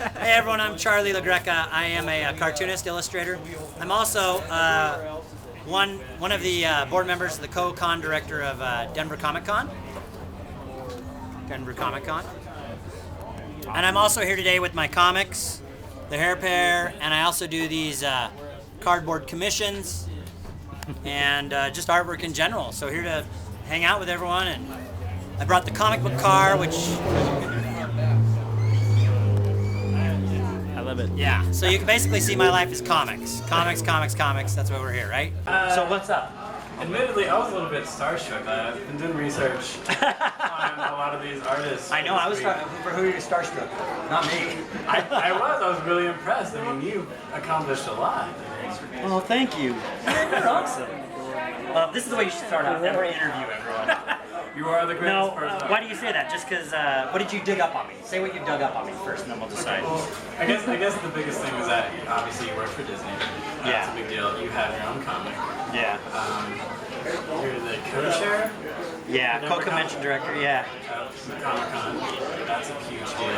Hey everyone, I'm Charly Lagreca. I am a cartoonist, illustrator. I'm also one of the board members, the co-con director of Denver Comic Con. And I'm also here today with my comics, the Hair Pair, and I also do these cardboard commissions and just artwork in general. So here to hang out with everyone, and I brought the comic book car, which I love it. yeah. So you can basically see my life as comics. Comics. That's why we're here, right? So what's up? Admittedly, I was a little bit starstruck. I've been doing research on a lot of these artists. I know, I was for who you're starstruck. Not me. I was really impressed. I mean, you've accomplished a lot. Oh, thank you. You're awesome. This is the way you should start out. Never interview everyone. You are the greatest person. Why do you say that? Just because, what did you dig up on me? Say what you dug up on me first, and then we'll decide. Well, I guess the biggest thing was that obviously you work for Disney. Yeah. That's a big deal. You have your own comic. Yeah. You're the co-chair? Yeah, co-convention director, yeah. Comic-Con. That's a huge deal.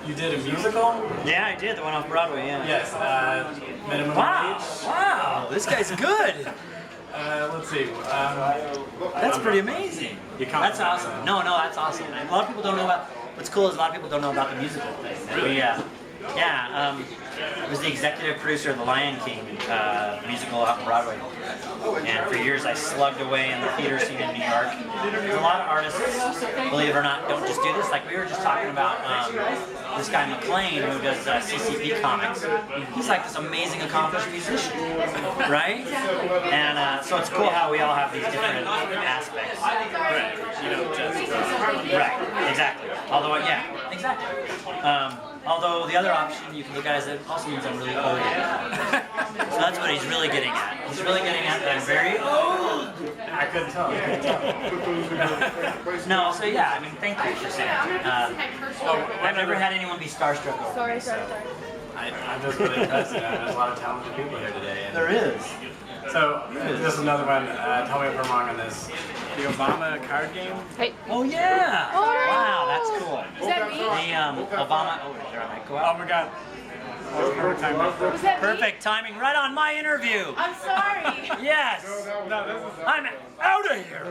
You did a musical? Yeah, I did, the one off Broadway, yeah. Yes. Minimum Wow, Wage. wow, this guy's good. Let's see. That's pretty amazing. That's awesome. No, that's awesome. A lot of people don't know about, what's cool is a lot of people don't know about the musical thing. Really? I was the executive producer of The Lion King musical out on Broadway. And for years I slugged away in the theater scene in New York. There's a lot of artists, believe it or not, don't just do this. Like we were just talking about this guy McLean who does CCP comics. He's like this amazing accomplished musician, right? And so it's cool how we all have these different aspects. Right. You know, just. Right, exactly. Although, yeah, exactly. Although the other option you can look at is it also means I'm really old. So that's what he's really getting at. He's really getting at that I'm very old. I couldn't tell. No, so yeah, I mean, thank you for saying that. I've never had anyone be starstruck over me. So. I'm just really impressed. There's a lot of talented people here today. And There is. so, this is another one. Tell me if I'm wrong on this. The Obama card game? Hey. Oh yeah! Oh, no. Wow, that's cool. Is that me? The Obama. Oh, there I might go out. Oh my god. Perfect timing. Was that me? Perfect timing, right on my interview. I'm sorry. Yes. No, this is. I'm out of here.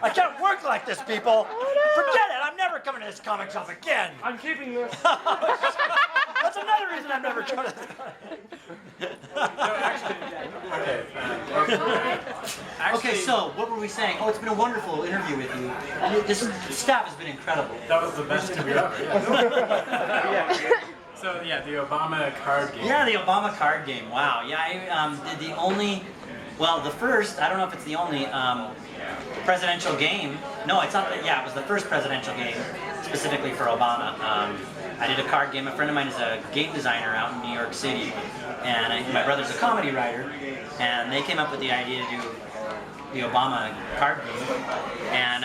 I can't work like this, people. Forget it. I'm never coming to this comic shop again. I'm keeping this. That's another reason I'm never going to. Okay, so what were we saying? Oh, it's been a wonderful interview with you. This staff has been incredible. That was the best interview ever. Yeah. So yeah, the Obama card game. Yeah, the Obama card game. Wow. Yeah, I did the only, well, the first. I don't know if it's the only presidential game. No, it's not. Yeah, it was the first presidential game specifically for Obama. I did a card game. A friend of mine is a game designer out in New York City, and my brother's a comedy writer, and they came up with the idea to do the Obama card game, and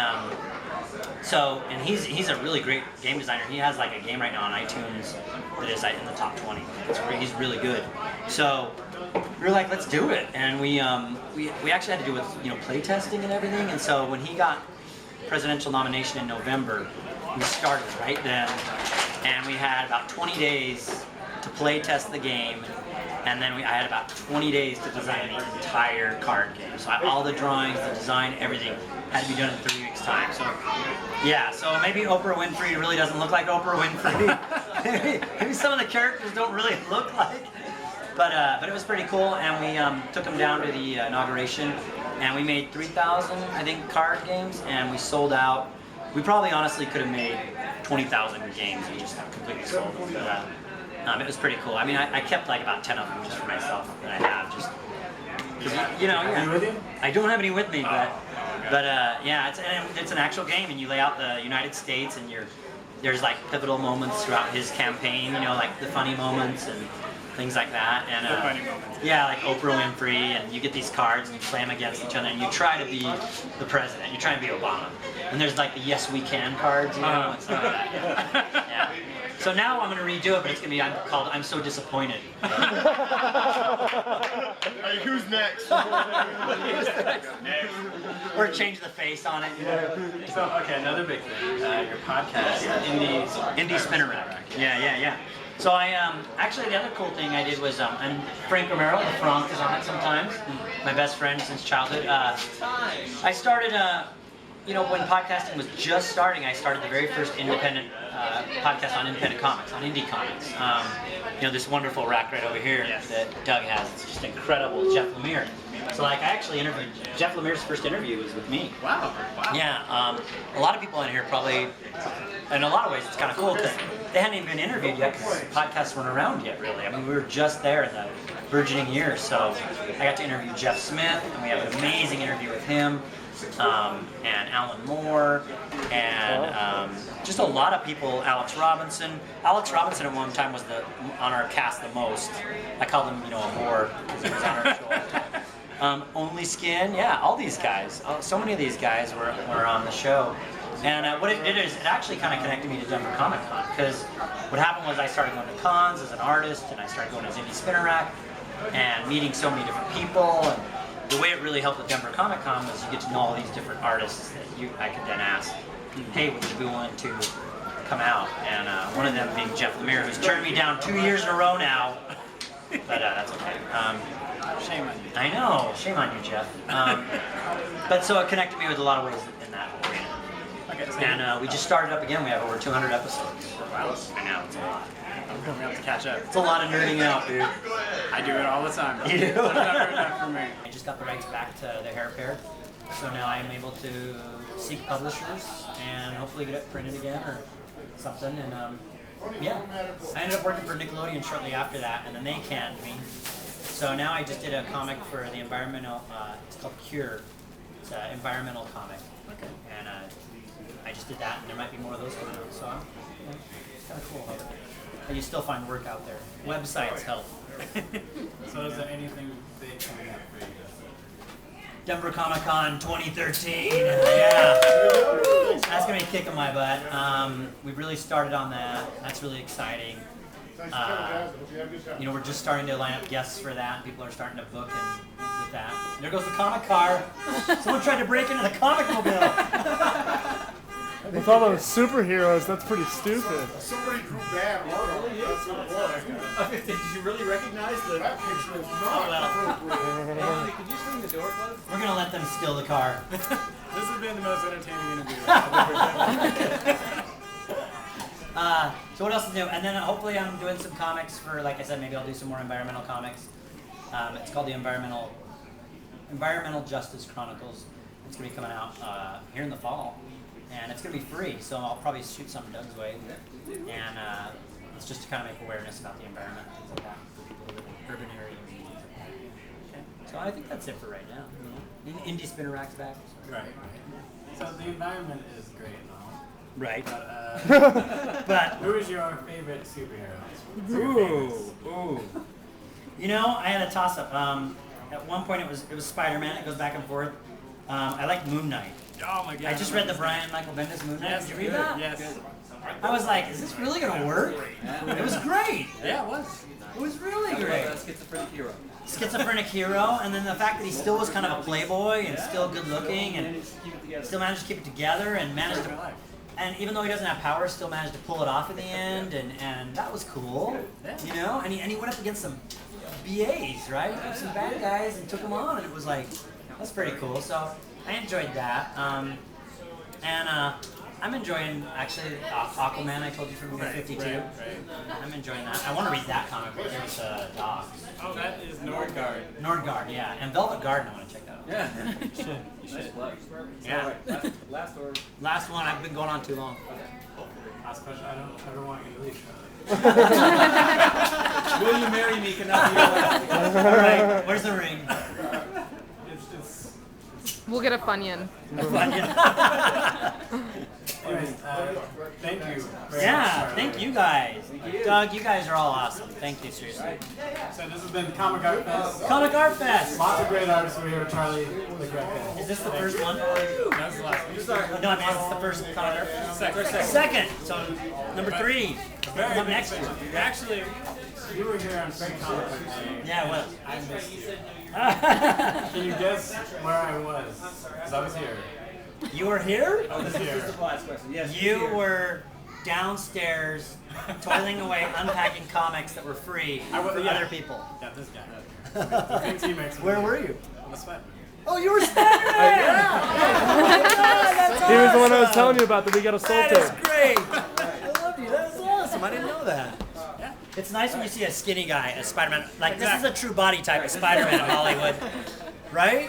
and he's a really great game designer. He has like a game right now on iTunes that is in the top 20. He's really good. So we were like, let's do it, and we actually had to do with play testing and everything, and so when he got presidential nomination in November, we started right then. And we had about 20 days to play test the game, and then I had about 20 days to design the entire card game. So all the drawings, the design, everything had to be done in 3 weeks' time. So yeah, so maybe Oprah Winfrey really doesn't look like Oprah Winfrey. maybe some of the characters don't really look like. But it was pretty cool, and we took them down to the inauguration, and we made 3,000, I think, card games, and we sold out. We probably honestly could have made 20,000 games and just completely sold them. But it was pretty cool. I mean, I kept like about 10 of them just for myself that I have. Just Are you with you? I don't have any with me, but yeah, it's an actual game, and you lay out the United States, and there's like pivotal moments throughout his campaign. Like the funny moments and things like that. And The funny moments. yeah, like Oprah Winfrey, and you get these cards and you play them against each other, and you try to be the president. You try to be Obama. And there's like the Yes We Can cards, and stuff like that. Yeah. So now I'm going to redo it, but it's going to be called I'm So Disappointed. Hey, who's next? Or change the face on it. You know? So, okay, another big thing. Your podcast, Indie Spinner Rack. Yeah. So I actually the other cool thing I did was I'm Frank Romero, the Frank is on it sometimes. My best friend since childhood. I started when podcasting was just starting, I started the very first independent podcast on independent comics, on indie comics. This wonderful rack right over here that Doug has. It's just incredible. Jeff Lemire. So I actually interviewed Jeff Lemire's first interview was with me. Wow. Yeah. A lot of people in here probably, in a lot of ways, it's kind of cool because they hadn't even been interviewed yet because podcasts weren't around yet, really. I mean, we were just there in the burgeoning years. So I got to interview Jeff Smith, and we have an amazing interview with him. And Alan Moore, and just a lot of people. Alex Robinson at one time was on our cast the most. I called him, a whore because he was on our show. Only Skin, all these guys. So many of these guys were on the show. And what it did is it actually kind of connected me to Denver Comic Con because what happened was I started going to cons as an artist, and I started going as Indie Spinner Rack and meeting so many different people. And the way it really helped with Denver Comic Con was you get to know all these different artists that I could then ask, hey, would you be willing to come out? And one of them being Jeff Lemire, who's turned me down 2 years in a row now. But that's okay. Shame on you. I know, shame on you, Jeff. But so it connected me with a lot of ways in that arena. Okay, so And we just started up again. We have over 200 episodes. wow. I know, it's a lot. I'm going to have to catch up. It's a lot of nerding out, dude. I do it all the time. You do? It's never enough for me. I just got the rights back to the hair pair, so now I am able to seek publishers and hopefully get it printed again or something. And I ended up working for Nickelodeon shortly after that, and then they canned me. So now I just did a comic for the environmental. It's called Cure. It's an environmental comic. Okay. And I just did that, and there might be more of those coming out. So it's kind of cool. And you still find work out there. Websites help. So is there anything big coming up for you? Denver Comic Con 2013. Yeah. That's going to be kicking my butt. We've really started on that. That's really exciting. We're just starting to line up guests for that. People are starting to book with that. There goes the comic car. Someone tried to break into the comic mobile. With all those superheroes, that's pretty stupid. Somebody drew bad art on it. That's what it was. Did you really recognize the... That picture is not appropriate. Hey, could you swing the door closed? We're going to let them steal the car. This has been the most entertaining interview I've ever done. So what else to do? And then hopefully I'm doing some comics for, like I said, maybe I'll do some more environmental comics. It's called the Environmental Justice Chronicles. It's going to be coming out here in the fall. And it's going to be free, so I'll probably shoot some Doug's way. And it's just to kind of make awareness about the environment and things like that for people who live in urban areas. Okay. So I think that's it for right now. Indie Spinner Rack's back. Right. So the environment is great and all. Right. But who is your favorite superhero? Ooh. I had a toss-up. At one point it was Spider-Man. It goes back and forth. I like Moon Knight. Oh my god. I just read the Brian Michael Bendis Moon Knight. Yes, Did you read that? Yes. I was like, is this really going to work? It was great. Yeah, it was. It was really great. Schizophrenic hero, and then the fact that he still was kind of a playboy and still good looking and still managed to keep it together and managed to, and even though he doesn't have powers, still managed to pull it off at the end, and that was cool, and he went up against some BAs, right? Some bad guys and took them on, and it was like, that's pretty cool. So I enjoyed that, and I'm enjoying actually Aquaman. I told you from movie 52. Right. I'm enjoying that. I want to read that comic book with dogs. Oh, that is Nordgard. Nordgard, yeah, and Velvet Garden. I want to check that out. Yeah. You should. Yeah. Last order. Last one. I've been going on too long. Last question. I don't want you to leave. Will you marry me? Cannot be your last. All right. Where's the ring? It's We'll get a Funyun. anyways, thank you. Yeah. Thank you guys. guys. Doug, you guys are all awesome. Thank you, seriously. So this has been Comic Art Fest. Comic Art Fest. Lots of great artists over here with Charly Lagreca. Is this the first one? That's the last one. No, I mean, is this the first Comic Art Fest? Second. So, number 3. Very Come big next year. expansion. Actually, you were here on Fake Comic Book Day. Yeah, well. I missed you. Can you guess where I was? Because I was here. You were here? I was here. Last question. Yes. You were downstairs toiling away, unpacking comics that were free for yeah. other people. Yeah, this guy. Good teammates. Where were you? On the sweat. Oh, you were Spider-Man! He was the one I was telling you about that we got a soul That is tape. great! I love you. That is awesome. I didn't know that. Yeah. It's nice when you see a skinny guy, a Spider-Man. Like, this is a true body type of Spider-Man in Hollywood. Right?